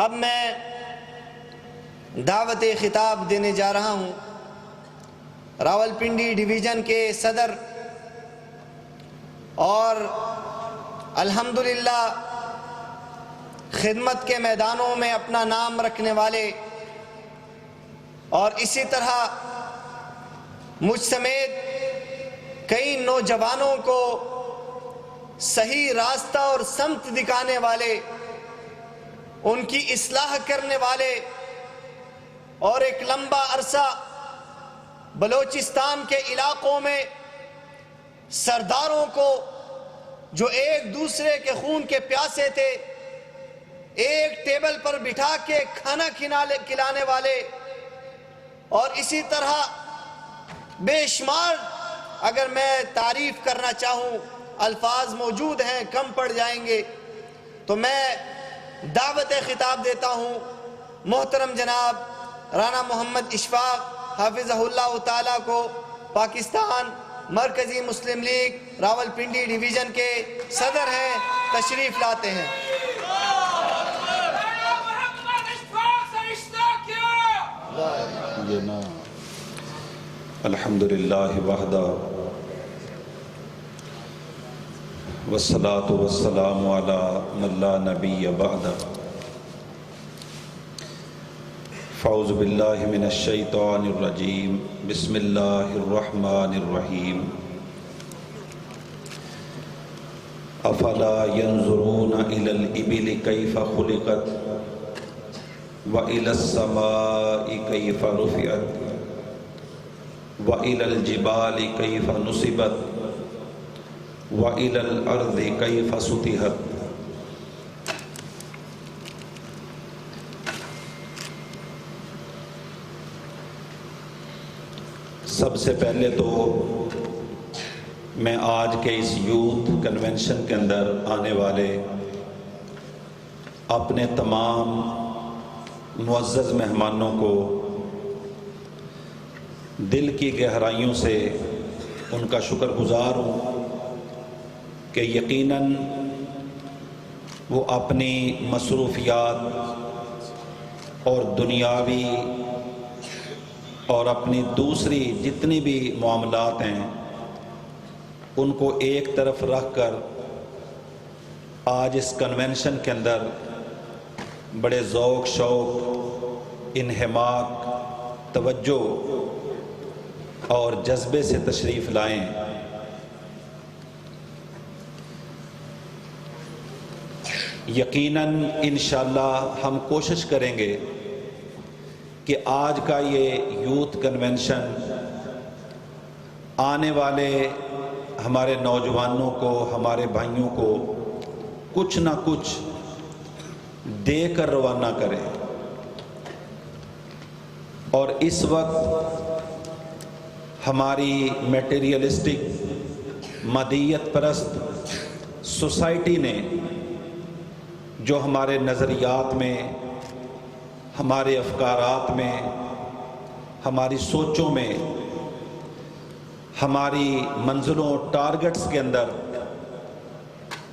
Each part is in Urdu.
اب میں دعوت خطاب دینے جا رہا ہوں راولپنڈی ڈویژن کے صدر اور الحمدللہ خدمت کے میدانوں میں اپنا نام رکھنے والے اور اسی طرح مجھ سمیت کئی نوجوانوں کو صحیح راستہ اور سمت دکھانے والے، ان کی اصلاح کرنے والے، اور ایک لمبا عرصہ بلوچستان کے علاقوں میں سرداروں کو جو ایک دوسرے کے خون کے پیاسے تھے ایک ٹیبل پر بٹھا کے کھانا کھلانے والے، اور اسی طرح بے شمار اگر میں تعریف کرنا چاہوں الفاظ موجود ہیں، کم پڑ جائیں گے، تو میں دعوت خطاب دیتا ہوں محترم جناب رانا محمد اشفاق حافظہ اللہ تعالیٰ کو، پاکستان مرکزی مسلم لیگ راولپنڈی ڈویژن کے صدر ہیں، تشریف لاتے ہیں۔ الحمدللہ وحدہ والصلاة والسلام علی من لا نبی بعدہ۔ فاعوذ باللہ من الشیطان الرجیم، بسم اللہ الرحمن الرحیم۔ افلا ينظرون الى الابل کیف خلقت وإلى السماء كيف رفعت وإلى الجبال كيف نصبت وإلى الأرض كيف سطحت۔ سب سے پہلے تو میں آج کے اس یوتھ کنونشن کے اندر آنے والے اپنے تمام معزز مہمانوں کو دل کی گہرائیوں سے ان کا شکر گزار ہوں کہ یقیناً وہ اپنی مصروفیات اور دنیاوی اور اپنی دوسری جتنی بھی معاملات ہیں ان کو ایک طرف رکھ کر آج اس کنونشن کے اندر بڑے ذوق شوق، انہماک، توجہ اور جذبے سے تشریف لائیں۔ یقیناً انشاءاللہ ہم کوشش کریں گے کہ آج کا یہ یوتھ کنونشن آنے والے ہمارے نوجوانوں کو، ہمارے بھائیوں کو کچھ نہ کچھ دے کر روانہ کرے۔ اور اس وقت ہماری میٹیریلسٹک مادیت پرست سوسائٹی نے جو ہمارے نظریات میں، ہمارے افکارات میں، ہماری سوچوں میں، ہماری منزلوں ٹارگٹس کے اندر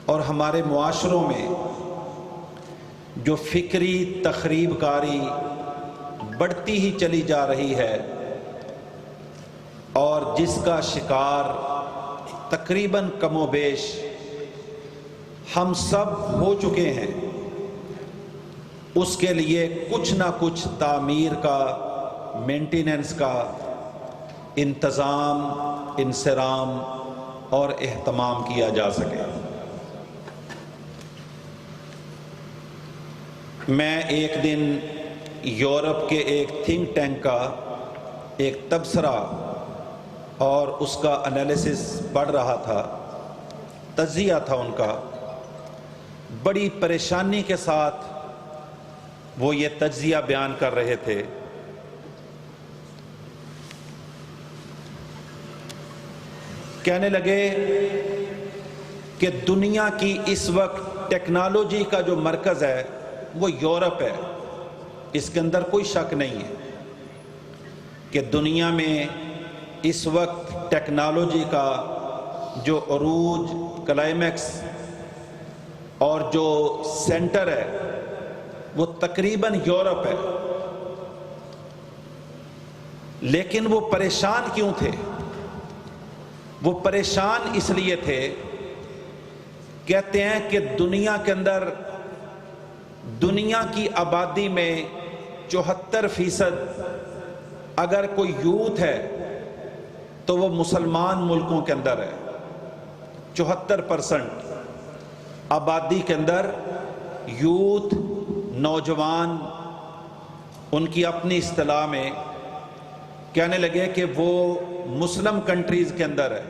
اور ہمارے معاشروں میں جو فکری تخریب کاری بڑھتی ہی چلی جا رہی ہے اور جس کا شکار تقریباً کم و بیش ہم سب ہو چکے ہیں، اس کے لیے کچھ نہ کچھ تعمیر کا، مینٹیننس کا انتظام، انصرام اور اہتمام کیا جا سکے۔ میں ایک دن یورپ کے ایک تھنک ٹینک کا ایک تبصرہ اور اس کا انالیسس پڑھ رہا تھا، تجزیہ تھا ان کا۔ بڑی پریشانی کے ساتھ وہ یہ تجزیہ بیان کر رہے تھے۔ کہنے لگے کہ دنیا کی اس وقت ٹیکنالوجی کا جو مرکز ہے وہ یورپ ہے، اس کے اندر کوئی شک نہیں ہے کہ دنیا میں اس وقت ٹیکنالوجی کا جو عروج، کلائمیکس اور جو سینٹر ہے وہ تقریباً یورپ ہے. لیکن وہ پریشان کیوں تھے؟ وہ پریشان اس لیے تھے، کہتے ہیں کہ دنیا کے اندر، دنیا کی آبادی میں 74% اگر کوئی یوتھ ہے تو وہ مسلمان ملکوں کے اندر ہے. 74% آبادی کے اندر یوتھ، نوجوان، ان کی اپنی اصطلاح میں کہنے لگے کہ وہ مسلم کنٹریز کے اندر ہے.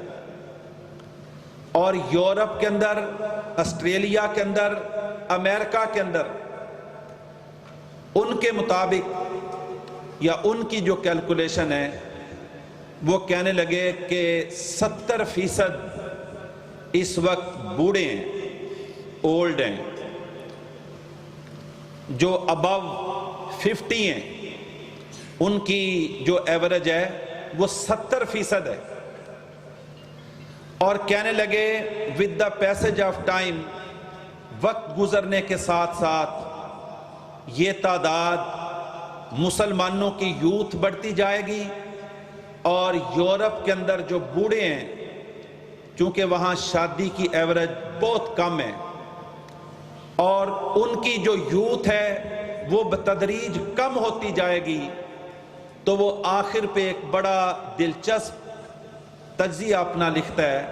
اور یورپ کے اندر، آسٹریلیا کے اندر، امریکہ کے اندر ان کے مطابق یا ان کی جو کیلکولیشن ہے وہ کہنے لگے کہ 70% اس وقت بوڑھے ہیں، اولڈ ہیں. جو ابو 50 ہیں ان کی جو ایوریج ہے وہ 70% ہے. اور کہنے لگے with the passage of time, وقت گزرنے کے ساتھ ساتھ یہ تعداد مسلمانوں کی یوتھ بڑھتی جائے گی، اور یورپ کے اندر جو بوڑھے ہیں، چونکہ وہاں شادی کی ایوریج بہت کم ہے، اور ان کی جو یوتھ ہے وہ بتدریج کم ہوتی جائے گی. تو وہ آخر پہ ایک بڑا دلچسپ تجزیہ اپنا لکھتا ہے،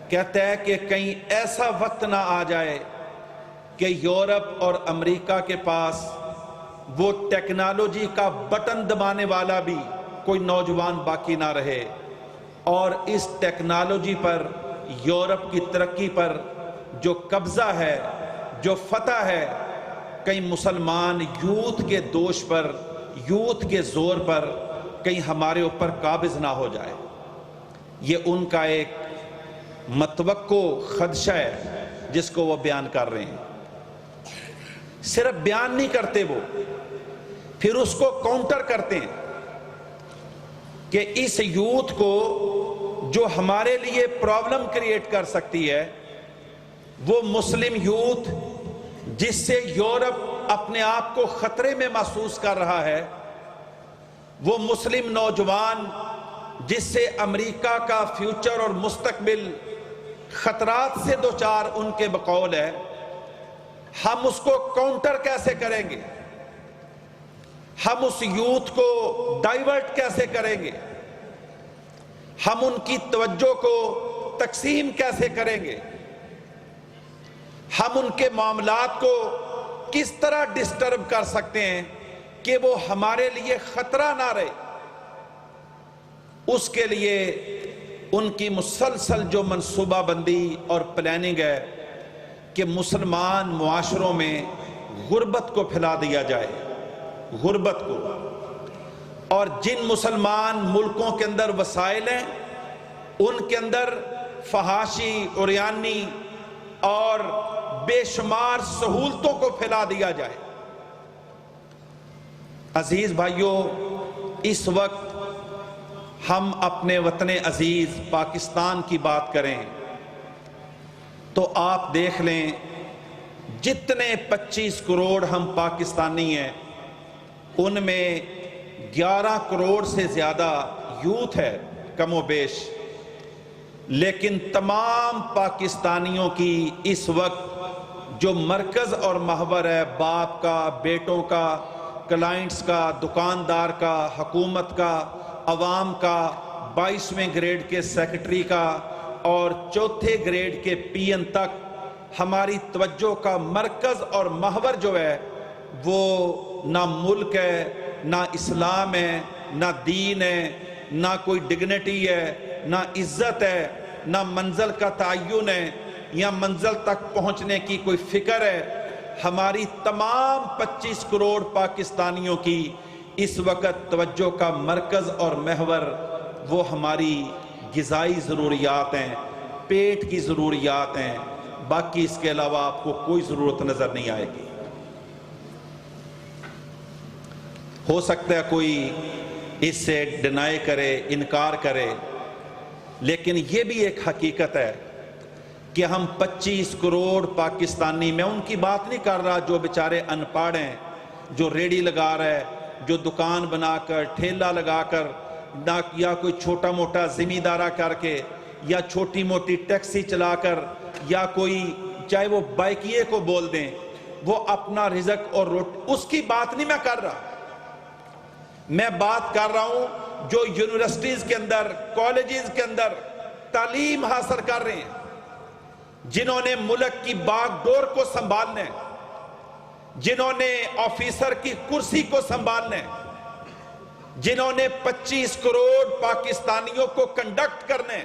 کہتا ہے کہ کہیں ایسا وقت نہ آ جائے کہ یورپ اور امریکہ کے پاس وہ ٹیکنالوجی کا بٹن دبانے والا بھی کوئی نوجوان باقی نہ رہے، اور اس ٹیکنالوجی پر، یورپ کی ترقی پر جو قبضہ ہے، جو فتح ہے، کہیں مسلمان یوتھ کے دوش پر، یوتھ کے زور پر کہیں ہمارے اوپر قابض نہ ہو جائے. یہ ان کا ایک متوقع خدشہ ہے جس کو وہ بیان کر رہے ہیں. صرف بیان نہیں کرتے، وہ پھر اس کو کاؤنٹر کرتے ہیں کہ اس یوتھ کو جو ہمارے لیے پرابلم کریٹ کر سکتی ہے، وہ مسلم یوتھ جس سے یورپ اپنے آپ کو خطرے میں محسوس کر رہا ہے، وہ مسلم نوجوان جس سے امریکہ کا فیوچر اور مستقبل خطرات سے دوچار ان کے بقول ہے، ہم اس کو کاؤنٹر کیسے کریں گے؟ ہم اس یوتھ کو ڈائیورٹ کیسے کریں گے؟ ہم ان کی توجہ کو تقسیم کیسے کریں گے؟ ہم ان کے معاملات کو کس طرح ڈسٹرب کر سکتے ہیں کہ وہ ہمارے لیے خطرہ نہ رہے؟ اس کے لیے ان کی مسلسل جو منصوبہ بندی اور پلاننگ ہے کہ مسلمان معاشروں میں غربت کو پھیلا دیا جائے، غربت کو. اور جن مسلمان ملکوں کے اندر وسائل ہیں ان کے اندر فحاشی، عریانی اور بے شمار سہولتوں کو پھیلا دیا جائے. عزیز بھائیوں، اس وقت ہم اپنے وطن عزیز پاکستان کی بات کریں تو آپ دیکھ لیں جتنے 25 کروڑ ہم پاکستانی ہیں ان میں 11 کروڑ سے زیادہ یوتھ ہے کم و بیش. لیکن تمام پاکستانیوں کی اس وقت جو مرکز اور محور ہے، باپ کا، بیٹوں کا، کلائنٹس کا، دکاندار کا، حکومت کا، عوام کا، 22ویں گریڈ کے سیکرٹری کا اور 4تھے گریڈ کے پی این تک ہماری توجہ کا مرکز اور محور جو ہے وہ نہ ملک ہے، نہ اسلام ہے، نہ دین ہے، نہ کوئی ڈگنیٹی ہے، نہ عزت ہے، نہ منزل کا تعین ہے یا منزل تک پہنچنے کی کوئی فکر ہے. ہماری تمام 25 کروڑ پاکستانیوں کی اس وقت توجہ کا مرکز اور محور وہ ہماری غذائی ضروریات ہیں، پیٹ کی ضروریات ہیں. باقی اس کے علاوہ آپ کو کوئی ضرورت نظر نہیں آئے گی. ہو سکتا ہے کوئی اس سے ڈینائی کرے، انکار کرے، لیکن یہ بھی ایک حقیقت ہے کہ ہم 25 کروڑ پاکستانی، میں ان کی بات نہیں کر رہا جو بیچارے ان پڑھ ہیں، جو ریڑھی لگا رہا ہے، جو دکان بنا کر ٹھیلا لگا کر یا کوئی چھوٹا موٹا زمیندارہ کر کے یا چھوٹی موٹی ٹیکسی چلا کر یا کوئی چاہے وہ بائکیے کو بول دیں، وہ اپنا رزق اور اس کی بات نہیں میں کر رہا. میں بات کر رہا ہوں جو یونیورسٹیز کے اندر، کالجز کے اندر تعلیم حاصل کر رہے ہیں، جنہوں نے ملک کی باغ ڈور کو سنبھالنا ہے، جنہوں نے آفیسر کی کرسی کو سنبھالنا ہے، جنہوں نے 25 کروڑ پاکستانیوں کو کنڈکٹ کرنا ہے،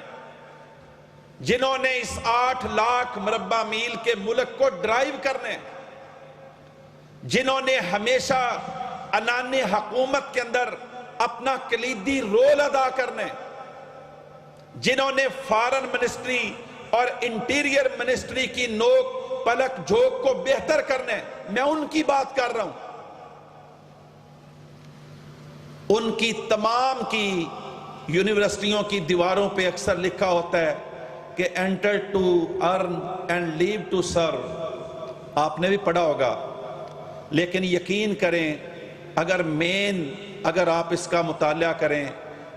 جنہوں نے اس 8 لاکھ مربع میل کے ملک کو ڈرائیو کرنا ہے، جنہوں نے ہمیشہ عنان حکومت کے اندر اپنا کلیدی رول ادا کرنا ہے، جنہوں نے فارن منسٹری اور انٹیریئر منسٹری کی نوک پلک جھوک کو بہتر کرنا ہے، میں ان کی بات کر رہا ہوں. ان کی تمام کی یونیورسٹیوں کی دیواروں پہ اکثر لکھا ہوتا ہے کہ enter to earn and leave to serve. آپ نے بھی پڑھا ہوگا، لیکن یقین کریں اگر آپ اس کا مطالعہ کریں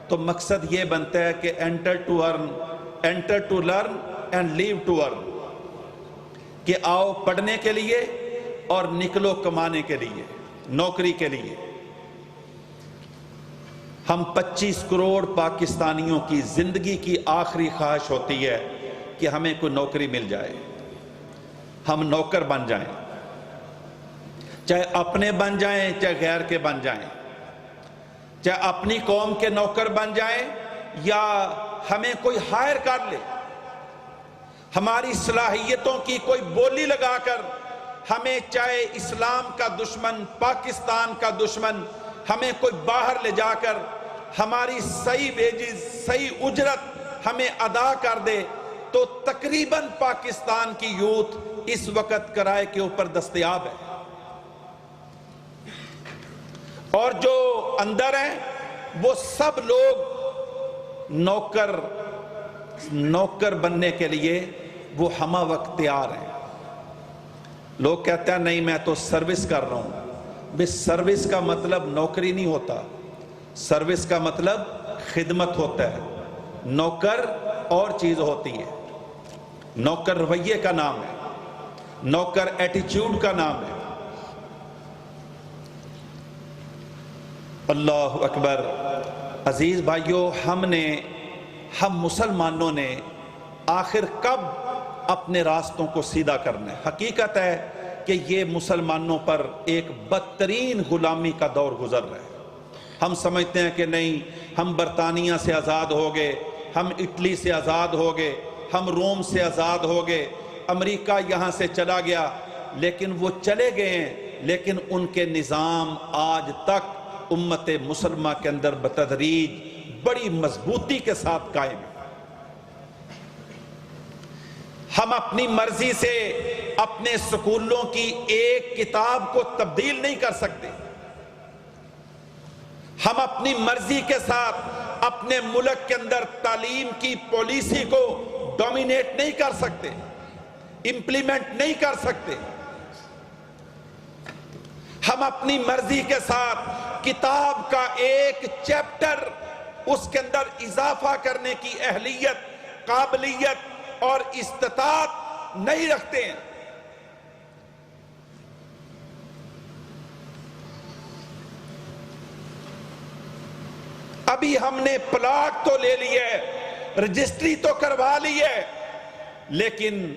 تو مقصد یہ بنتا ہے کہ enter to learn and leave to earn, کہ آؤ پڑھنے کے لیے اور نکلو کمانے کے لیے، نوکری کے لیے. ہم 25 کروڑ پاکستانیوں کی زندگی کی آخری خواہش ہوتی ہے کہ ہمیں کوئی نوکری مل جائے، ہم نوکر بن جائیں، چاہے اپنے بن جائیں چاہے غیر کے بن جائیں، چاہے اپنی قوم کے نوکر بن جائیں یا ہمیں کوئی ہائر کر لے، ہماری صلاحیتوں کی کوئی بولی لگا کر ہمیں چاہے اسلام کا دشمن، پاکستان کا دشمن، ہمیں کوئی باہر لے جا کر ہماری صحیح ویجز، صحیح اجرت ہمیں ادا کر دے، تو تقریباً پاکستان کی یوتھ اس وقت کرائے کے اوپر دستیاب ہے. اور جو اندر ہیں وہ سب لوگ نوکر بننے کے لیے وہ ہمہ وقت تیار ہیں. لوگ کہتے ہیں نہیں میں تو سروس کر رہا ہوں. سروس کا مطلب نوکری نہیں ہوتا، سروس کا مطلب خدمت ہوتا ہے. نوکر اور چیز ہوتی ہے. نوکر رویے کا نام ہے، نوکر ایٹیچیوڈ کا نام ہے. اللہ اکبر. عزیز بھائیو، ہم مسلمانوں نے آخر کب اپنے راستوں کو سیدھا کرنا ہے؟ حقیقت ہے کہ یہ مسلمانوں پر ایک بدترین غلامی کا دور گزر رہا ہے. ہم سمجھتے ہیں کہ نہیں، ہم برطانیہ سے آزاد ہو گئے، ہم اٹلی سے آزاد ہو گئے، ہم روم سے آزاد ہو گئے، امریکہ یہاں سے چلا گیا. لیکن وہ چلے گئے ہیں، لیکن ان کے نظام آج تک امت مسلمہ کے اندر بتدریج بڑی مضبوطی کے ساتھ قائم ہے. ہم اپنی مرضی سے اپنے سکولوں کی ایک کتاب کو تبدیل نہیں کر سکتے. ہم اپنی مرضی کے ساتھ اپنے ملک کے اندر تعلیم کی پالیسی کو ڈومینیٹ نہیں کر سکتے، امپلیمنٹ نہیں کر سکتے. ہم اپنی مرضی کے ساتھ کتاب کا ایک چیپٹر اس کے اندر اضافہ کرنے کی اہلیت، قابلیت اور استطاعت نہیں رکھتے ہیں. ابھی ہم نے پلاٹ تو لے لیا ہے، رجسٹری تو کروا لی ہے، لیکن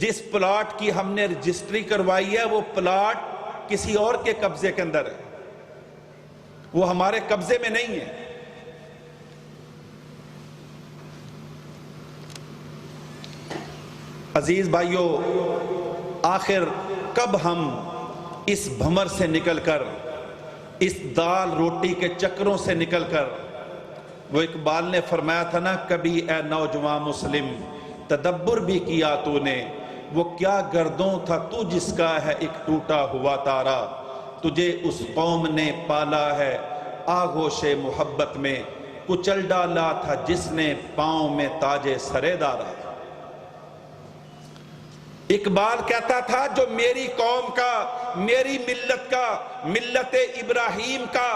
جس پلاٹ کی ہم نے رجسٹری کروائی ہے وہ پلاٹ کسی اور کے قبضے کے اندر ہے، وہ ہمارے قبضے میں نہیں ہے. عزیز بھائیو، آخر کب ہم اس بھمر سے نکل کر، اس دال روٹی کے چکروں سے نکل کر، وہ اقبال نے فرمایا تھا نا، کبھی اے نوجوان مسلم تدبر بھی کیا تو نے، وہ کیا گردوں تھا تو جس کا ہے ایک ٹوٹا ہوا تارا، تجھے اس قوم نے پالا ہے آغوش محبت میں، کچل ڈالا تھا جس نے پاؤں میں تاج سرے دارا. اقبال کہتا تھا جو میری قوم کا، میری ملت کا، ملت ابراہیم کا،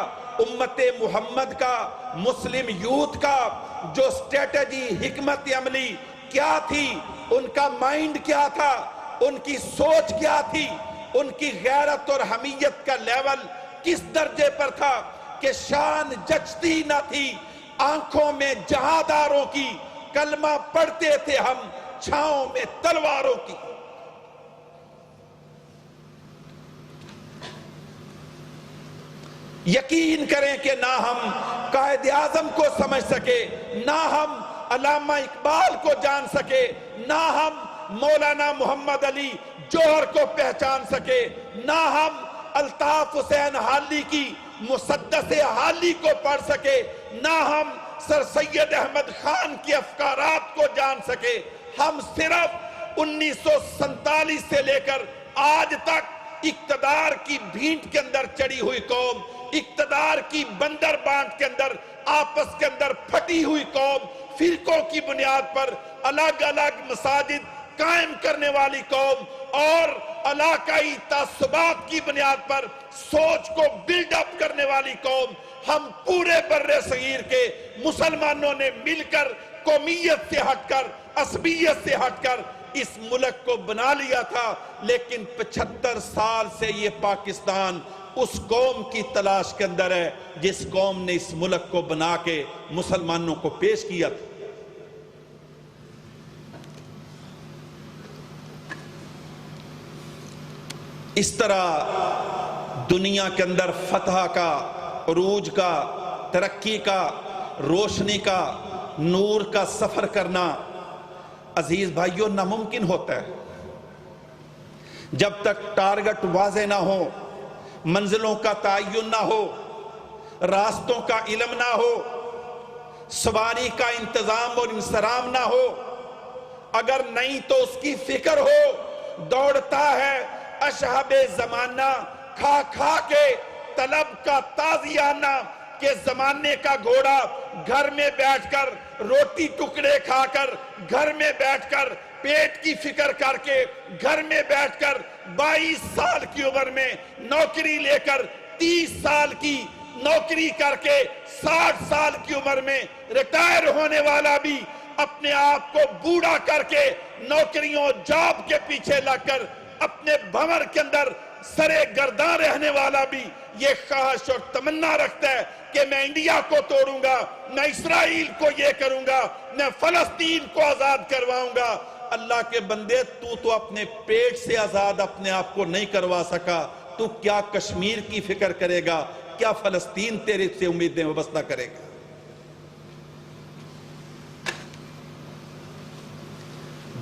امت محمد کا، مسلم یوتھ کا جو اسٹریٹجی، حکمت عملی کیا تھی، ان کا مائنڈ کیا تھا، ان کی سوچ کیا تھی، ان کی غیرت اور حمیت کا لیول کس درجے پر تھا کہ شان جچتی نہ تھی آنکھوں میں جہاداروں کی، کلمہ پڑھتے تھے ہم چھاؤں میں تلواروں کی۔ یقین کریں کہ نہ ہم قائد اعظم کو سمجھ سکے، نہ ہم علامہ اقبال کو جان سکے، نہ ہم مولانا محمد علی جوہر کو پہچان سکے، نہ ہم الطاف حسین حالی کی مسدس حالی کو پڑھ سکے، نہ ہم سر سید احمد خان کی افکارات کو جان سکے۔ ہم صرف 1947 سے لے کر آج تک اقتدار کی بھینٹ کے اندر چڑھی ہوئی قوم، اقتدار کی بندر بانٹ کے اندر آپس کے اندر پھٹی ہوئی قوم، فرقوں کی بنیاد پر الگ الگ مساجد قائم کرنے والی قوم اور علاقائی تعصبات کی بنیاد پر سوچ کو بلڈ اپ کرنے والی قوم، ہم پورے بر صغیر کے مسلمانوں نے مل کر قومیت سے ہٹ کر، عصبیت سے ہٹ کر اس ملک کو بنا لیا تھا۔ لیکن 75 سال سے یہ پاکستان اس قوم کی تلاش کے اندر ہے جس قوم نے اس ملک کو بنا کے مسلمانوں کو پیش کیا تھا۔ اس طرح دنیا کے اندر فتح کا، عروج کا، ترقی کا، روشنی کا، نور کا سفر کرنا عزیز بھائیوں ناممکن ہوتا ہے جب تک ٹارگٹ واضح نہ ہو، منزلوں کا تعین نہ ہو، راستوں کا علم نہ ہو، سواری کا انتظام اور انصرام نہ ہو۔ اگر نہیں تو اس کی فکر ہو، دوڑتا ہے اشہب زمانہ کھا کھا کے طلب کا تازیانہ، کہ زمانے کا گھوڑا گھر میں بیٹھ کر روٹی ٹکڑے کھا کر، گھر میں بیٹھ کر پیٹ کی فکر کر کے، گھر میں بیٹھ کر 22 سال کی عمر میں نوکری لے کر 30 سال کی نوکری کر کے 60 سال کی عمر میں ریٹائر ہونے والا بھی، اپنے آپ کو بوڑھا کر کے نوکریوں جاب کے پیچھے لگ کر اپنے بھنور کے اندر سرے گرداں رہنے والا بھی یہ خواہش اور تمنا رکھتا ہے کہ میں انڈیا کو توڑوں گا، میں اسرائیل کو یہ کروں گا، میں فلسطین کو آزاد کرواؤں گا۔ اللہ کے بندے، تو اپنے پیٹ سے آزاد اپنے آپ کو نہیں کروا سکا، تو کیا کشمیر کی فکر کرے گا؟ کیا فلسطین تیرے سے امیدیں وابستہ کرے گا؟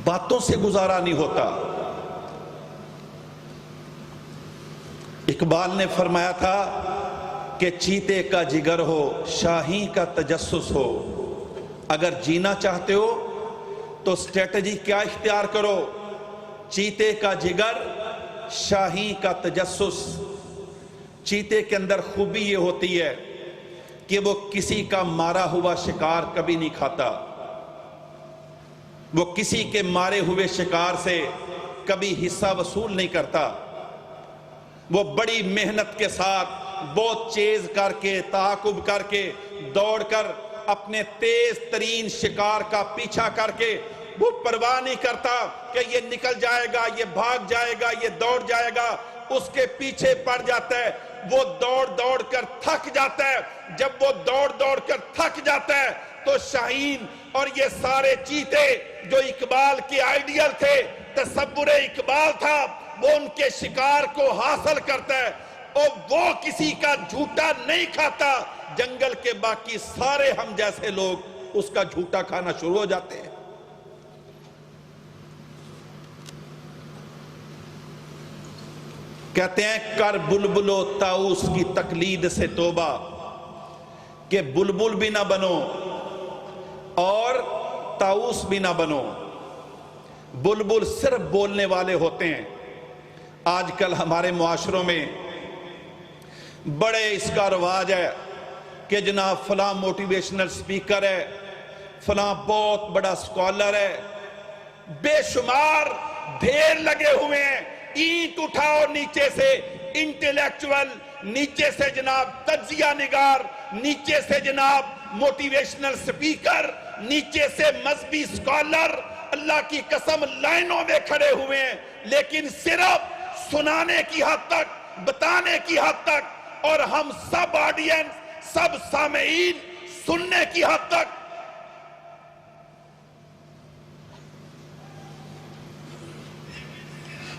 باتوں سے گزارا نہیں ہوتا۔ اقبال نے فرمایا تھا کہ چیتے کا جگر ہو، شاہی کا تجسس ہو۔ اگر جینا چاہتے ہو تو اسٹریٹجی کیا اختیار کرو؟ چیتے کا جگر، شاہی کا تجسس۔ چیتے کے اندر خوبی یہ ہوتی ہے کہ وہ کسی کا مارا ہوا شکار کبھی نہیں کھاتا، وہ کسی کے مارے ہوئے شکار سے کبھی حصہ وصول نہیں کرتا، وہ بڑی محنت کے ساتھ بہت چیز کر کے، تعاقب کر کے، دوڑ کر اپنے تیز ترین شکار کا پیچھا کر کے وہ پرواہ نہیں کرتا کہ یہ نکل جائے گا، یہ بھاگ جائے گا، یہ دوڑ جائے گا، اس کے پیچھے پڑ جاتا ہے۔ وہ دوڑ دوڑ کر تھک جاتا ہے۔ جب وہ دوڑ دوڑ کر تھک جاتا ہے تو شاہین اور یہ سارے چیتے جو اقبال کے آئیڈیل تھے، تصور اقبال تھا، وہ ان کے شکار کو حاصل کرتا ہے اور وہ کسی کا جھوٹا نہیں کھاتا۔ جنگل کے باقی سارے ہم جیسے لوگ اس کا جھوٹا کھانا شروع ہو جاتے ہیں۔ کہتے ہیں کر بلبل و طاؤس کی تقلید سے توبہ، کہ بلبل بھی نہ بنو اور طاؤس بھی نہ بنو۔ بلبل صرف بولنے والے ہوتے ہیں۔ آج کل ہمارے معاشروں میں بڑے اس کا رواج ہے کہ جناب فلاں موٹیویشنل سپیکر ہے، فلاں بہت بڑا سکالر ہے، بے شمار ڈھیر لگے ہوئے ہیں. اینٹ اٹھاؤ نیچے سے انٹلیکچوئل، نیچے سے جناب تجزیہ نگار، نیچے سے جناب موٹیویشنل سپیکر، نیچے سے مذہبی سکالر، اللہ کی قسم لائنوں میں کھڑے ہوئے ہیں، لیکن صرف سنانے کی حد تک، بتانے کی حد تک، اور ہم سب آڈینس، سب سامعین سننے کی حد تک.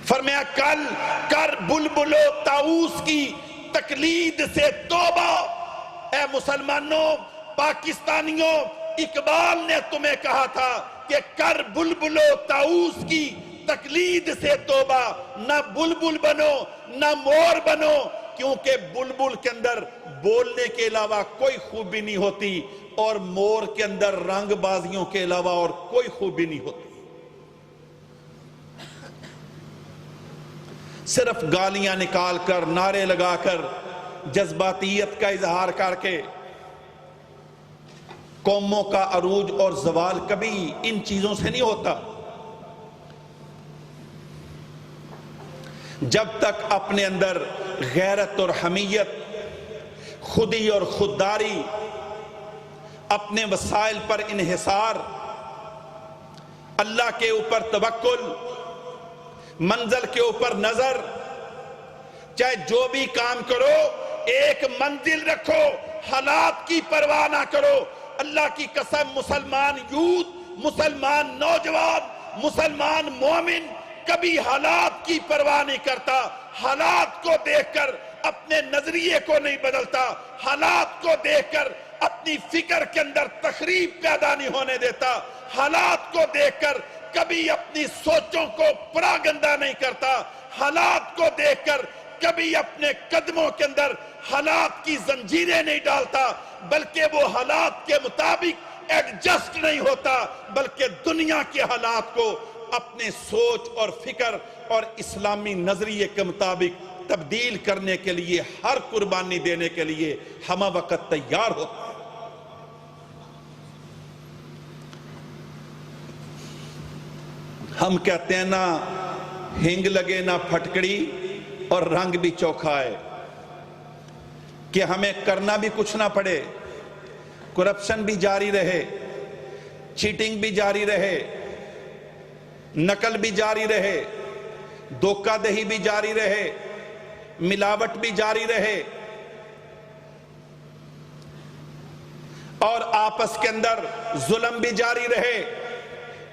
فرمایا کل کر بلبل و طاؤس کی تقلید سے توبہ. اے مسلمانوں، پاکستانیوں، اقبال نے تمہیں کہا تھا کہ کر بلبل و طاؤس کی تقلید سے توبہ. نہ بلبل بنو نہ مور بنو، کیونکہ بلبل کے اندر بولنے کے علاوہ کوئی خوبی نہیں ہوتی، اور مور کے اندر رنگ بازیوں کے علاوہ اور کوئی خوبی نہیں ہوتی. صرف گالیاں نکال کر، نعرے لگا کر، جذباتیت کا اظہار کر کے قوموں کا عروج اور زوال کبھی ان چیزوں سے نہیں ہوتا. جب تک اپنے اندر غیرت اور حمیت، خودی اور خودداری، اپنے وسائل پر انحصار، اللہ کے اوپر توکل، منزل کے اوپر نظر، چاہے جو بھی کام کرو ایک منزل رکھو، حالات کی پرواہ نہ کرو. اللہ کی قسم مسلمان یوتھ، مسلمان نوجوان، مسلمان مومن کبھی حالات کی پرواہ نہیں کرتا. حالات کو دیکھ کر اپنے نظریے کو نہیں بدلتا، حالات کو دیکھ کر اپنی فکر کے اندر تخریب پیدا نہیں ہونے دیتا، حالات کو دیکھ کر کبھی اپنی سوچوں کو پراگندہ نہیں کرتا، حالات کو دیکھ کر کبھی اپنے قدموں کے اندر حالات کی زنجیریں نہیں ڈالتا، بلکہ وہ حالات کے مطابق ایڈجسٹ نہیں ہوتا، بلکہ دنیا کے حالات کو اپنے سوچ اور فکر اور اسلامی نظریے کے مطابق تبدیل کرنے کے لیے، ہر قربانی دینے کے لیے ہمہ وقت تیار ہوتا ہے. ہم کہتے ہیں نہ ہنگ لگے نہ پھٹکڑی اور رنگ بھی چوکھا ہے، کہ ہمیں کرنا بھی کچھ نہ پڑے، کرپشن بھی جاری رہے، چیٹنگ بھی جاری رہے، نقل بھی جاری رہے، دھوکہ دہی بھی جاری رہے، ملاوٹ بھی جاری رہے، اور آپس کے اندر ظلم بھی جاری رہے.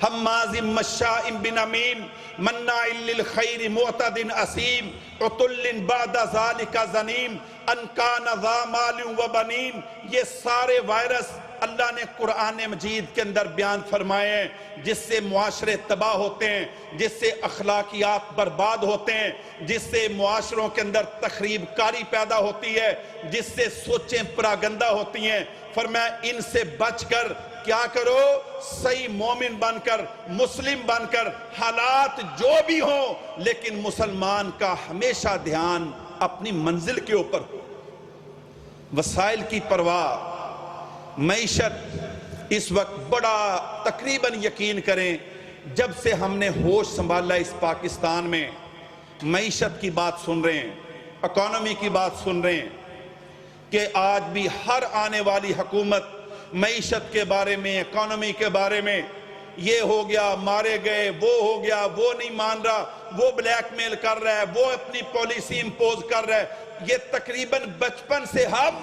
حماز مشاء بنمیم مناع للخیر معتد اثیم عتل بعد ذلك زنیم ان کان ذا مال و بنین. یہ سارے وائرس اللہ نے قرآن مجید کے اندر بیان فرمائے ہیں، جس سے معاشرے تباہ ہوتے ہیں، جس سے اخلاقیات برباد ہوتے ہیں، جس سے معاشروں کے اندر تخریب کاری پیدا ہوتی ہے، جس سے سوچیں پراگندہ ہوتی ہیں. فرمایا ان سے بچ کر کیا کرو؟ صحیح مومن بن کر، مسلم بن کر، حالات جو بھی ہوں لیکن مسلمان کا ہمیشہ دھیان اپنی منزل کے اوپر ہو. وسائل کی پرواہ، معیشت اس وقت بڑا تقریباً یقین کریں جب سے ہم نے ہوش سنبھالا اس پاکستان میں، معیشت کی بات سن رہے ہیں، اکانومی کی بات سن رہے ہیں، کہ آج بھی ہر آنے والی حکومت معیشت کے بارے میں، اکانومی کے بارے میں، یہ ہو گیا، مارے گئے، وہ ہو گیا، وہ نہیں مان رہا، وہ بلیک میل کر رہا ہے، وہ اپنی پالیسی امپوز کر رہا ہے. یہ تقریباً بچپن سے ہم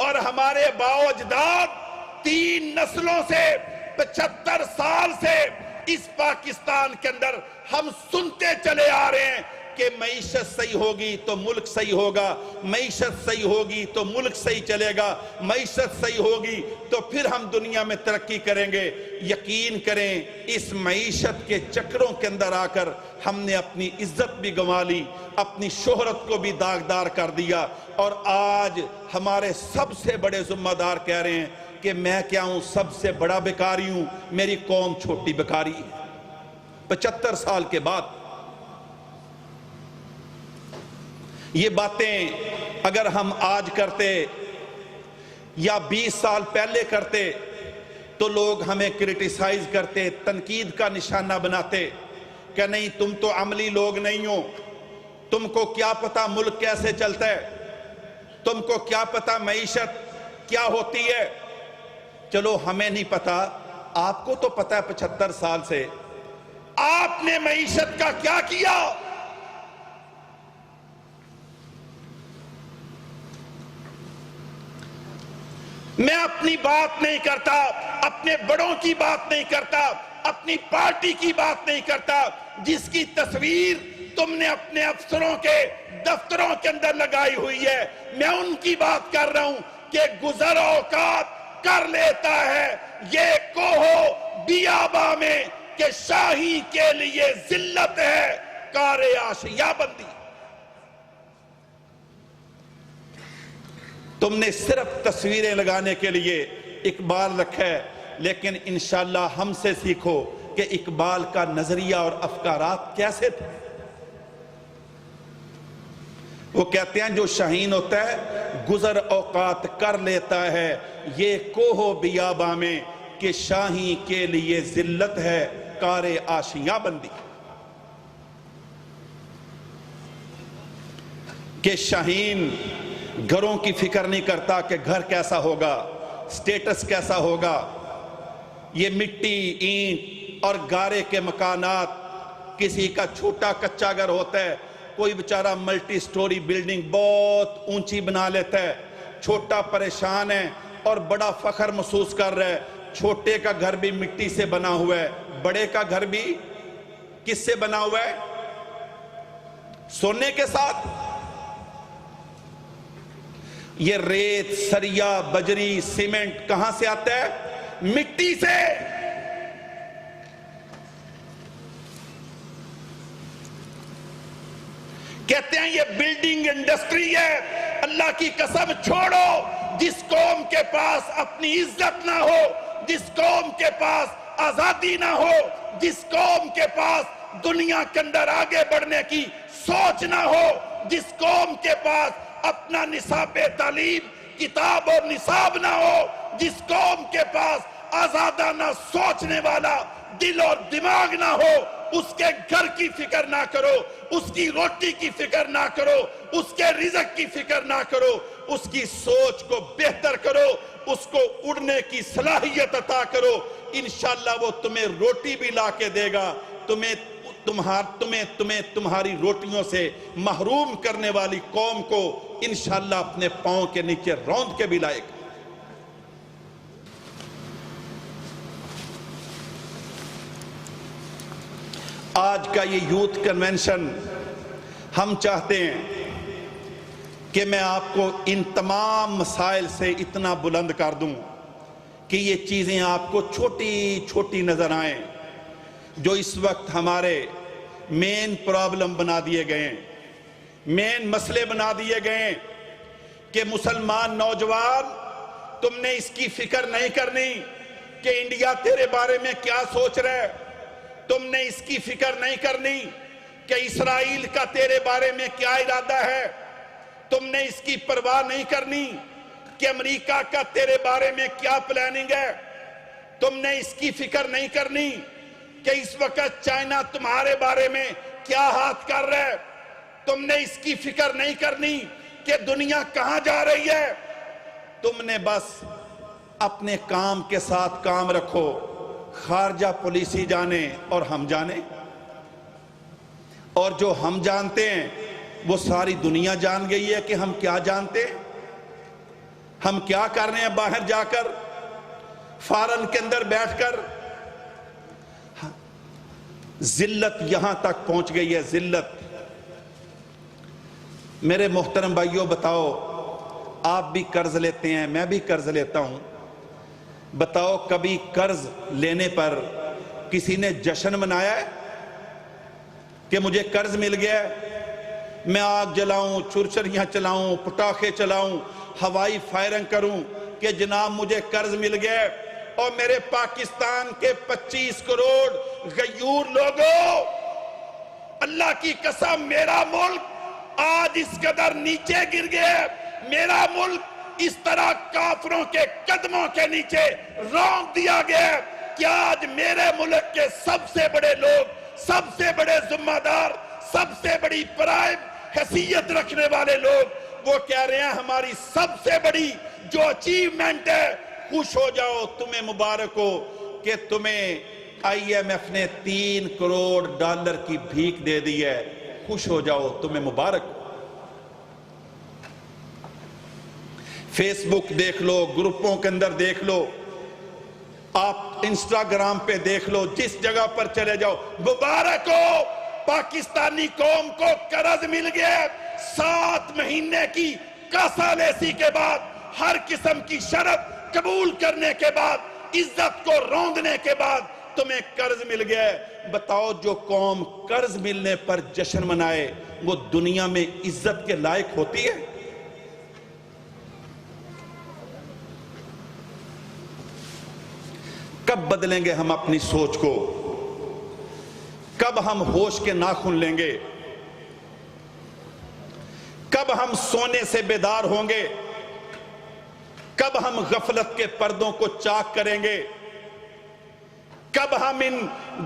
اور ہمارے باؤ اجداد 3 نسلوں سے 75 سال سے اس پاکستان کے اندر ہم سنتے چلے آ رہے ہیں کہ معیشت صحیح ہوگی تو ملک صحیح ہوگا، معیشت صحیح ہوگی تو ملک صحیح چلے گا، معیشت صحیح ہوگی تو پھر ہم دنیا میں ترقی کریں گے. یقین کریں اس معیشت کے چکروں کے اندر آ کر ہم نے اپنی عزت بھی گنوا لی، اپنی شہرت کو بھی داغدار کر دیا، اور آج ہمارے سب سے بڑے ذمہ دار کہہ رہے ہیں کہ میں کیا ہوں، سب سے بڑا بیکاری ہوں، میری قوم چھوٹی بیکاری ہے. 75 سال کے بعد یہ باتیں اگر ہم آج کرتے یا 20 سال پہلے کرتے تو لوگ ہمیں کرٹیسائز کرتے، تنقید کا نشانہ بناتے. کہ نہیں تم تو عملی لوگ نہیں ہو، تم کو کیا پتا ملک کیسے چلتا ہے، تم کو کیا پتا معیشت کیا ہوتی ہے۔ چلو ہمیں نہیں پتا، آپ کو تو پتا ہے 75 سال سے آپ نے معیشت کا کیا کیا۔ میں اپنی بات نہیں کرتا، اپنے بڑوں کی بات نہیں کرتا، اپنی پارٹی کی بات نہیں کرتا، جس کی تصویر تم نے اپنے افسروں کے دفتروں کے اندر لگائی ہوئی ہے، میں ان کی بات کر رہا ہوں کہ گزر اوقات کر لیتا ہے یہ کوہ بیاباں میں کہ شاہی کے لیے ذلت ہے کار آشیا بندی۔ تم نے صرف تصویریں لگانے کے لیے اقبال رکھا ہے، لیکن انشاءاللہ ہم سے سیکھو کہ اقبال کا نظریہ اور افکارات کیسے تھے۔ وہ کہتے ہیں جو شاہین ہوتا ہے گزر اوقات کر لیتا ہے یہ کوہ بیاباں میں کہ شاہی کے لیے ذلت ہے کار آشیاں بندی۔ کہ شاہین گھروں کی فکر نہیں کرتا کہ گھر کیسا ہوگا، سٹیٹس کیسا ہوگا۔ یہ مٹی، اینٹ اور گارے کے مکانات، کسی کا چھوٹا کچا گھر ہوتا ہے، کوئی بیچارہ ملٹی سٹوری بلڈنگ بہت اونچی بنا لیتا ہے، چھوٹا پریشان ہے اور بڑا فخر محسوس کر رہا ہے۔ چھوٹے کا گھر بھی مٹی سے بنا ہوا ہے، بڑے کا گھر بھی کس سے بنا ہوا ہے؟ سونے کے ساتھ۔ یہ ریت، سریا، بجری، سیمنٹ کہاں سے آتا ہے؟ مٹی سے۔ کہتے ہیں یہ بلڈنگ انڈسٹری ہے۔ اللہ کی قسم چھوڑو، جس قوم کے پاس اپنی عزت نہ ہو، جس قوم کے پاس آزادی نہ ہو، جس قوم کے پاس دنیا کے اندر آگے بڑھنے کی سوچ نہ ہو، جس قوم کے پاس اپنا نصاب تعلیم کتاب اور نصاب نہ ہو، جس قوم کے پاس آزادانہ سوچنے والا دل اور دماغ نہ ہو، اس کے گھر کی فکر نہ کرو، اس کی روٹی کی فکر نہ کرو، اس کے رزق کی فکر نہ کرو، اس کی سوچ کو بہتر کرو، اس کو اڑنے کی صلاحیت عطا کرو، انشاءاللہ وہ تمہیں روٹی بھی لا کے دے گا، تمہاری روٹیوں سے محروم کرنے والی قوم کو انشاءاللہ اپنے پاؤں کے نیچے روند کے بھی لائے گا۔ آج کا یہ یوتھ کنونشن ہم چاہتے ہیں کہ میں آپ کو ان تمام مسائل سے اتنا بلند کر دوں کہ یہ چیزیں آپ کو چھوٹی چھوٹی نظر آئیں جو اس وقت ہمارے مین پرابلم بنا دیے گئے ہیں، مین مسئلے بنا دیے گئے ہیں کہ مسلمان نوجوان تم نے اس کی فکر نہیں کرنی کہ انڈیا تیرے بارے میں کیا سوچ رہا ہے، تم نے اس کی فکر نہیں کرنی کہ اسرائیل کا تیرے بارے میں کیا ارادہ ہے، تم نے اس کی پرواہ نہیں کرنی کہ امریکہ کا تیرے بارے میں کیا پلاننگ ہے، تم نے اس کی فکر نہیں کرنی کہ اس وقت چائنا تمہارے بارے میں کیا ہاتھ کر رہا ہے، تم نے اس کی فکر نہیں کرنی کہ دنیا کہاں جا رہی ہے، تم نے بس اپنے کام کے ساتھ کام رکھو، خارجہ پالیسی جانے اور ہم جانے، اور جو ہم جانتے ہیں وہ ساری دنیا جان گئی ہے کہ ہم کیا جانتے ہیں، ہم کیا کر رہے ہیں باہر جا کر، فارن کے اندر بیٹھ کر۔ ذلت یہاں تک پہنچ گئی ہے، ذلت۔ میرے محترم بھائیوں بتاؤ، آپ بھی قرض لیتے ہیں، میں بھی قرض لیتا ہوں، بتاؤ کبھی قرض لینے پر کسی نے جشن منایا ہے کہ مجھے قرض مل گیا ہے، میں آگ جلاؤں، چھرچریاں چلاؤں، پٹاخے چلاؤں، ہوائی فائرنگ کروں کہ جناب مجھے قرض مل گیا ہے؟ اور میرے پاکستان کے 25 کروڑ غیور لوگوں، اللہ کی قسم میرا ملک آج اس قدر نیچے گر گیا ہے، میرا ملک اس طرح کافروں کے قدموں کے نیچے رونق دیا گیا ہے کہ آج میرے ملک کے سب سے بڑے لوگ سب سے بڑے ذمہ دار، سب سے بڑی پرائم حیثیت رکھنے والے لوگ وہ کہہ رہے ہیں ہماری سب سے بڑی جو اچیومنٹ ہے، خوش ہو جاؤ، تمہیں مبارک ہو کہ تمہیں آئی ایم ایف نے $3 کروڑ کی بھیک دے دی ہے، خوش ہو جاؤ، تمہیں مبارک ہو۔ فیس بک دیکھ لو، گروپوں کے اندر دیکھ لو، آپ انسٹاگرام پہ دیکھ لو، جس جگہ پر چلے جاؤ، مبارک ہو، پاکستانی قوم کو قرض مل گیا، 7 مہینے کی کاسالیسی کے بعد، ہر قسم کی شرط قبول کرنے کے بعد، عزت کو روندنے کے بعد تمہیں قرض مل گیا ہے۔ بتاؤ جو قوم قرض ملنے پر جشن منائے وہ دنیا میں عزت کے لائق ہوتی ہے؟ کب بدلیں گے ہم اپنی سوچ کو؟ کب ہم ہوش کے ناخن لیں گے؟ کب ہم سونے سے بیدار ہوں گے؟ کب ہم غفلت کے پردوں کو چاک کریں گے؟ کب ہم ان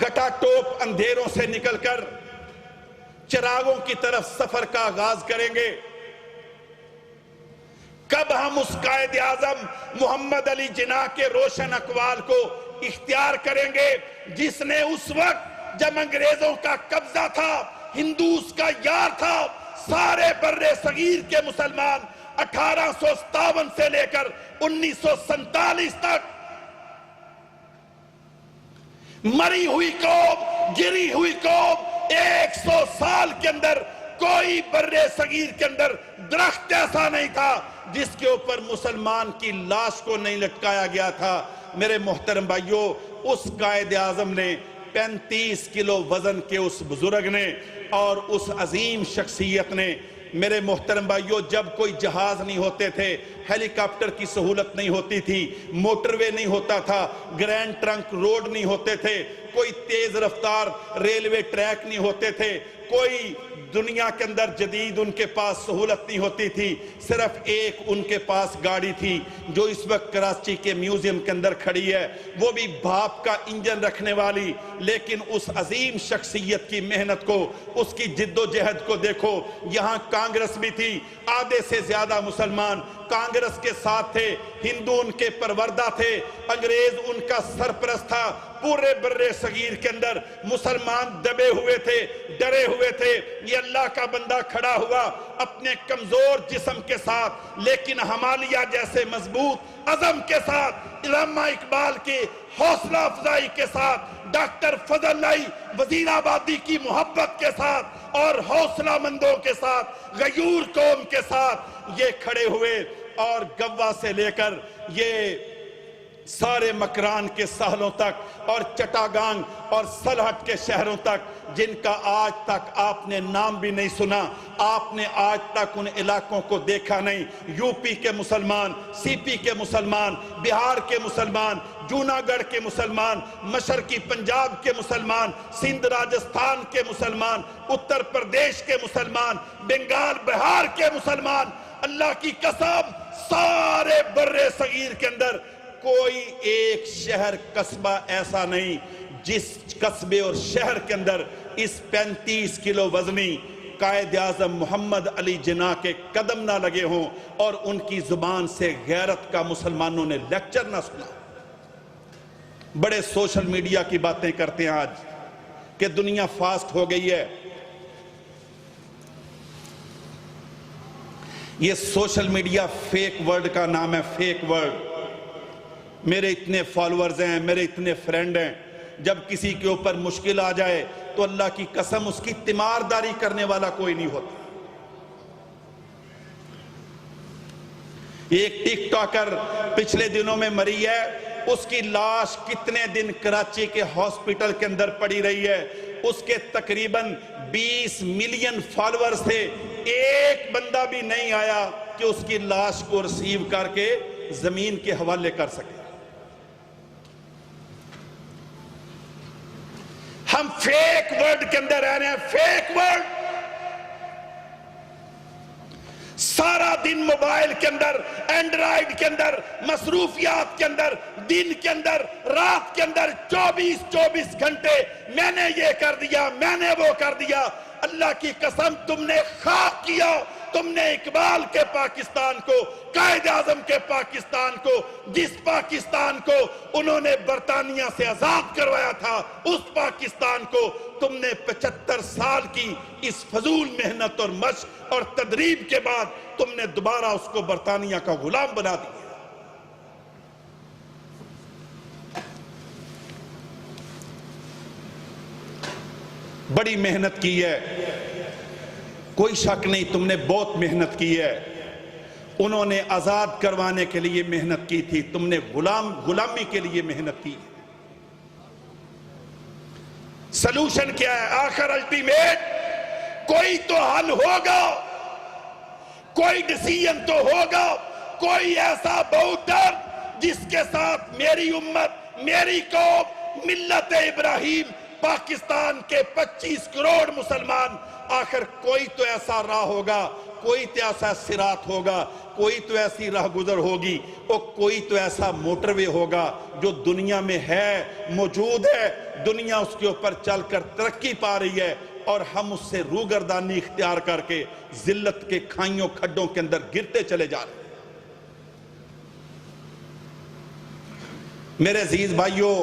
گٹا ٹوپ اندھیروں سے نکل کر چراغوں کی طرف سفر کا آغاز کریں گے؟ کب ہم اس قائد اعظم محمد علی جناح کے روشن اقوال کو اختیار کریں گے جس نے اس وقت جب انگریزوں کا قبضہ تھا، ہندوز کا یار تھا، سارے بر صغیر کے مسلمان 1857 سے لے کر 1947 تک مری ہوئی قوم، گری ہوئی قوم، 100 سال کے اندر کوئی بر صغیر کے اندر درخت ایسا نہیں تھا جس کے اوپر مسلمان کی لاش کو نہیں لٹکایا گیا تھا۔ میرے محترم بھائیوں، اس قائد اعظم نے 35 کلو وزن کے اس بزرگ نے اور اس عظیم شخصیت نے، میرے محترم بھائیوں، جب کوئی جہاز نہیں ہوتے تھے، ہیلی کاپٹر کی سہولت نہیں ہوتی تھی، موٹر وے نہیں ہوتا تھا، گرینڈ ٹرنک روڈ نہیں ہوتے تھے، کوئی تیز رفتار ریلوے ٹریک نہیں ہوتے تھے، کوئی دنیا کے اندر جدید ان کے پاس سہولت نہیں ہوتی تھی، صرف ایک ان کے پاس گاڑی تھی جو اس وقت کراچی کے میوزیم کے اندر کھڑی ہے، وہ بھی بھاپ کا انجن رکھنے والی۔ لیکن اس عظیم شخصیت کی محنت کو، اس کی جد و جہد کو دیکھو۔ یہاں کانگریس بھی تھی، آدھے سے زیادہ مسلمان کانگریس کے ساتھ تھے، ہندو ان کے پروردہ تھے، انگریز ان کا سرپرست تھا۔ پورے بر صغیر کے اندر مسلمان دبے ہوئے تھے، ڈرے ہوئے تھے۔ یہ اللہ کا بندہ کھڑا ہوا اپنے کمزور جسم کے ساتھ، لیکن ہمالیہ جیسے مضبوط عزم کے ساتھ، علامہ اقبال کی حوصلہ افزائی کے ساتھ، ڈاکٹر فضل اللہ وزیر آبادی کی محبت کے ساتھ اور حوصلہ مندوں کے ساتھ، غیور قوم کے ساتھ یہ کھڑے ہوئے، اور گوا سے لے کر یہ سارے مکران کے ساحلوں تک اور چٹاگانگ اور سلہٹ کے شہروں تک، جن کا آج تک آپ نے نام بھی نہیں سنا، آپ نے آج تک ان علاقوں کو دیکھا نہیں۔ یو پی کے مسلمان، سی پی کے مسلمان، بہار کے مسلمان، جوناگڑھ کے مسلمان، مشرقی پنجاب کے مسلمان، سندھ راجستھان کے مسلمان، اتر پردیش کے مسلمان، بنگال بہار کے مسلمان، اللہ کی قسم سارے بر صغیر کے اندر کوئی ایک شہر قصبہ ایسا نہیں جس قصبے اور شہر کے اندر اس 35 کلو وزنی قائد اعظم محمد علی جناح کے قدم نہ لگے ہوں اور ان کی زبان سے غیرت کا مسلمانوں نے لیکچر نہ سنا۔ بڑے سوشل میڈیا کی باتیں کرتے ہیں آج کہ دنیا فاسٹ ہو گئی ہے۔ یہ سوشل میڈیا فیک ورڈ کا نام ہے، فیک ورڈ۔ میرے اتنے فالورز ہیں، میرے اتنے فرینڈ ہیں، جب کسی کے اوپر مشکل آ جائے تو اللہ کی قسم اس کی تیمارداری کرنے والا کوئی نہیں ہوتا۔ ایک ٹک ٹاکر پچھلے دنوں میں مری ہے، اس کی لاش کتنے دن کراچی کے ہاسپٹل کے اندر پڑی رہی ہے۔ اس کے تقریباً 20 ملین فالورز تھے، ایک بندہ بھی نہیں آیا کہ اس کی لاش کو ریسیو کر کے زمین کے حوالے کر سکے۔ ہم فیک ورڈ کے اندر رہ رہے ہیں، فیک ورڈ۔ سارا دن موبائل کے اندر، اینڈرائیڈ کے اندر، مصروفیات کے اندر، دن کے اندر، رات کے اندر 24 گھنٹے میں نے یہ کر دیا، میں نے وہ کر دیا۔ اللہ کی قسم تم نے خاک کیا، تم نے اقبال کے پاکستان کو، قائد اعظم کے پاکستان کو، جس پاکستان کو انہوں نے برطانیہ سے آزاد کروایا تھا، اس پاکستان کو تم نے 75 سال کی اس فضول محنت اور مشق اور تدریب کے بعد تم نے دوبارہ اس کو برطانیہ کا غلام بنا دیا۔ بڑی محنت کی ہے، کوئی شک نہیں تم نے بہت محنت کی ہے۔ انہوں نے آزاد کروانے کے لیے محنت کی تھی، تم نے غلامی کے لیے محنت کی۔ سلوشن کیا ہے؟ آخر الٹیمیٹ کوئی تو حل ہوگا، کوئی ڈیسیژن تو ہوگا، کوئی ایسا باؤنڈر جس کے ساتھ میری امت، میری قوم، ملت ابراہیم، پاکستان کے 25 کروڑ مسلمان، آخر کوئی تو ایسا راہ ہوگا، کوئی تو ایسا صراط ہوگا، کوئی تو ایسی راہ گزر ہوگی، اور کوئی تو ایسا موٹر وے ہوگا جو دنیا میں ہے، موجود ہے، دنیا اس کے اوپر چل کر ترقی پا رہی ہے، اور ہم اس سے روگردانی اختیار کر کے ذلت کے کھائیوں کھڈوں کے اندر گرتے چلے جا رہے ہیں۔ میرے عزیز بھائیوں،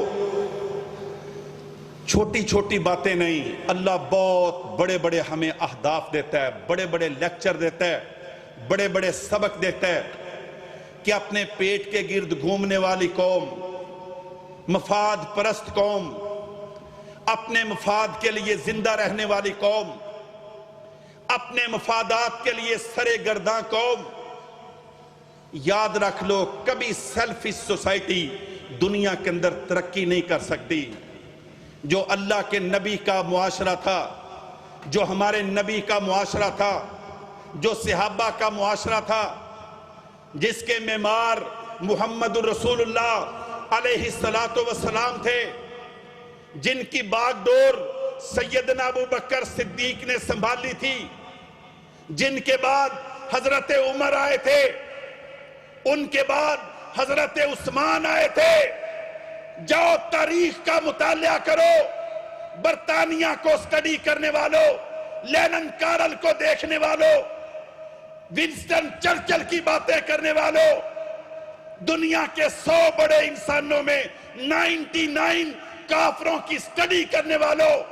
چھوٹی چھوٹی باتیں نہیں، اللہ بہت بڑے بڑے ہمیں اہداف دیتا ہے، بڑے بڑے لیکچر دیتا ہے، بڑے بڑے سبق دیتا ہے کہ اپنے پیٹ کے گرد گھومنے والی قوم، مفاد پرست قوم، اپنے مفاد کے لیے زندہ رہنے والی قوم، اپنے مفادات کے لیے سرے گرداں قوم، یاد رکھ لو کبھی سیلفش سوسائٹی دنیا کے اندر ترقی نہیں کر سکتی۔ جو اللہ کے نبی کا معاشرہ تھا، جو ہمارے نبی کا معاشرہ تھا، جو صحابہ کا معاشرہ تھا، جس کے معمار محمد الرسول اللہ علیہ السلام تھے، جن کی باغ ڈور سیدنا ابو بکر صدیق نے سنبھالی تھی، جن کے بعد حضرت عمر آئے تھے، ان کے بعد حضرت عثمان آئے تھے۔ جاؤ تاریخ کا مطالعہ کرو، برطانیہ کو سٹڈی کرنے والوں، لینن کارل کو دیکھنے والوں، ونسٹن چرچل کی باتیں کرنے والوں، دنیا کے 100 بڑے انسانوں میں 99 کافروں کی سٹڈی کرنے والوں،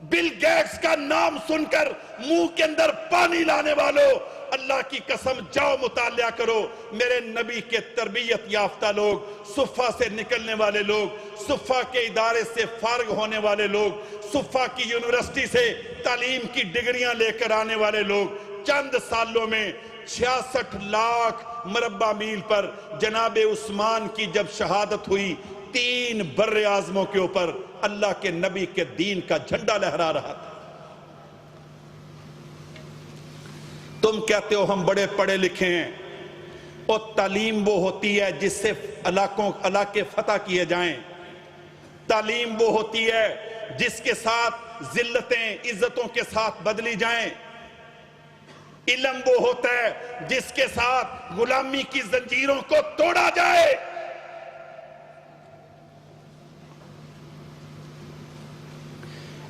بل گیٹس کا نام سن کر منہ کے اندر پانی لانے والوں، اللہ کی قسم جاؤ مطالعہ کرو۔ میرے نبی کے تربیت یافتہ لوگ، صفہ سے نکلنے والے لوگ، صفہ کے ادارے سے فارغ ہونے والے لوگ، صفہ کی یونیورسٹی سے تعلیم کی ڈگریاں لے کر آنے والے لوگ، چند سالوں میں 66 لاکھ مربع میل پر جناب عثمان کی جب شہادت ہوئی، 3 بر اعظموں کے اوپر اللہ کے نبی کے دین کا جھنڈا لہرا رہا تھا۔ تم کہتے ہو ہم بڑے پڑھے لکھے ہیں، اور تعلیم وہ ہوتی ہے جس سے علاقے فتح کیے جائیں، تعلیم وہ ہوتی ہے جس کے ساتھ ذلتیں عزتوں کے ساتھ بدلی جائیں، علم وہ ہوتا ہے جس کے ساتھ غلامی کی زنجیروں کو توڑا جائے۔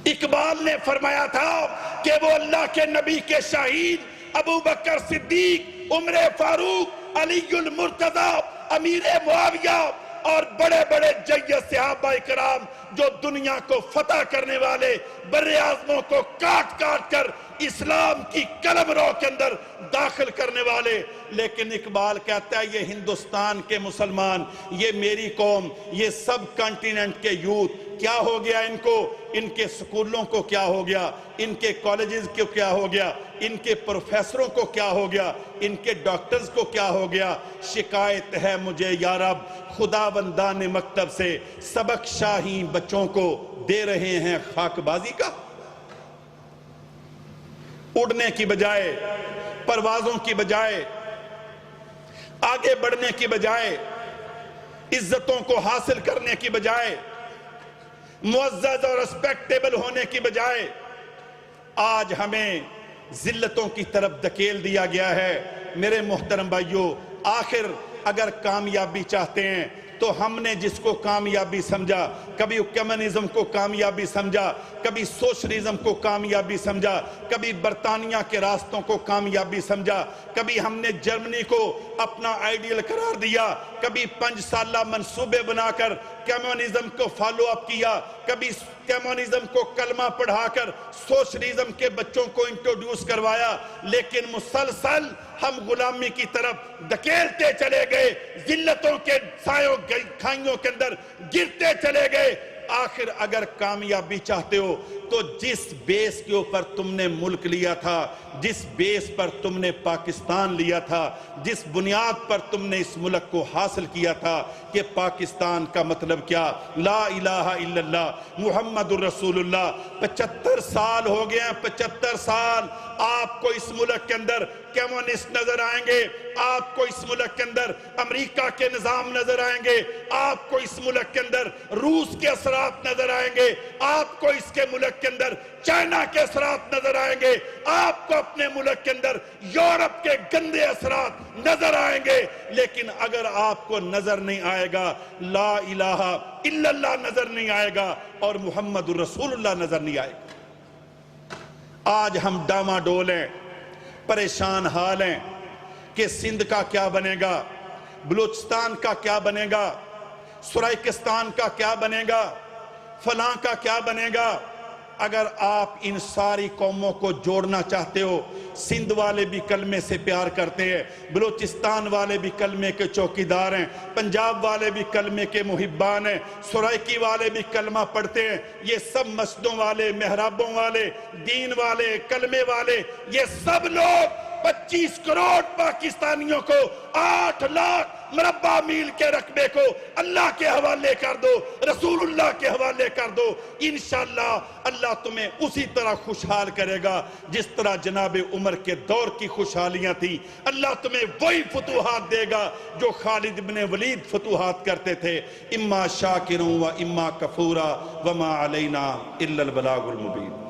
اقبال نے فرمایا تھا کہ وہ اللہ کے نبی کے شہید ابو بکر صدیق، عمر فاروق، علی المرتضی، امیر معاویہ اور بڑے بڑے جیش صحابہ کرام جو دنیا کو فتح کرنے والے، بر اعظموں کو کاٹ کاٹ کر اسلام کی قلمرو کے اندر داخل کرنے والے۔ لیکن اقبال کہتا ہے یہ ہندوستان کے مسلمان، یہ میری قوم، یہ سب کانٹیننٹ کے یوتھ، کیا ہو گیا ان کو؟ ان کے سکولوں کو کیا ہو گیا؟ ان کے کالجز کو کیا ہو گیا؟ ان کے پروفیسروں کو کیا ہو گیا؟ ان کے ڈاکٹرز کو کیا ہو گیا؟ شکایت ہے مجھے یا رب خداوندان مکتب سے، سبق شاہی بچوں کو دے رہے ہیں خاک بازی کا۔ اڑنے کی بجائے، پروازوں کی بجائے، آگے بڑھنے کی بجائے، عزتوں کو حاصل کرنے کی بجائے، معزز اور ریسپیکٹیبل ہونے کی بجائے، آج ہمیں ذلتوں کی طرف دھکیل دیا گیا ہے۔ میرے محترم بھائیوں، آخر اگر کامیابی چاہتے ہیں تو ہم نے جس کو کامیابی سمجھا، کبھی کمیونزم کو کامیابی سمجھا، کبھی سوشلزم کو کامیابی سمجھا، کبھی برطانیہ کے راستوں کو کامیابی سمجھا، کبھی ہم نے جرمنی کو اپنا آئیڈیل قرار دیا، کبھی 5 سالہ منصوبے بنا کر کمیونزم کو فالو اپ کیا، کبھی کمیونزم کو کلمہ پڑھا کر سوشلزم کے بچوں کو انٹروڈیوس کروایا، لیکن مسلسل ہم غلامی کی طرف دھکیلتے چلے گئے، ذلتوں کے سایوں کھائیوں کے اندر گرتے چلے گئے۔ آخر اگر کامیابی چاہتے ہو تو جس بیس کے اوپر تم نے ملک لیا تھا، جس بیس پر تم نے پاکستان لیا تھا، جس بنیاد پر تم نے اس ملک کو حاصل کیا تھا کہ پاکستان کا مطلب کیا، لا الہ الا اللہ محمد الرسول اللہ، 75 سال ہو گئے ہیں، 75 سال آپ کو اس ملک کے اندر کمیونسٹ نظر آئیں گے، آپ کو اس ملک کے اندر امریکہ کے نظام نظر آئیں گے، آپ کو اس ملک کے اندر روس کے اثرات نظر آئیں گے، آپ کو اس کے ملک کے اندر چائنا کے اثرات نظر آئیں گے، آپ کو اپنے ملک کے اندر یورپ کے گندے اثرات نظر آئیں گے، لیکن اگر آپ کو نظر نہیں آئے گا لا الہ الا اللہ نظر نہیں آئے گا اور محمد الرسول اللہ نظر نہیں آئے گا۔ آج ہم ڈاما ڈول ہیں، پریشان حال ہیں کہ سندھ کا کیا بنے گا، بلوچستان کا کیا بنے گا، سرائکستان کا کیا بنے گا، فلاں کا کیا بنے گا۔ اگر آپ ان ساری قوموں کو جوڑنا چاہتے ہو، سندھ والے بھی کلمے سے پیار کرتے ہیں، بلوچستان والے بھی کلمے کے چوکیدار ہیں، پنجاب والے بھی کلمے کے محبان ہیں، سرائکی والے بھی کلمہ پڑھتے ہیں، یہ سب مسجدوں والے، محرابوں والے، دین والے، کلمے والے، یہ سب لوگ 25 کروڑ پاکستانیوں کو 8 لاکھ مربع میل کے رقبے کو اللہ کے حوالے کر دو، رسول اللہ کے حوالے کر دو، انشاءاللہ اللہ تمہیں اسی طرح خوشحال کرے گا جس طرح جناب عمر کے دور کی خوشحالیاں تھی۔ اللہ تمہیں وہی فتوحات دے گا جو خالد بن ولید فتوحات کرتے تھے۔ اما شاکروں و اما کفورا وما علینا الا البلاغ المبین۔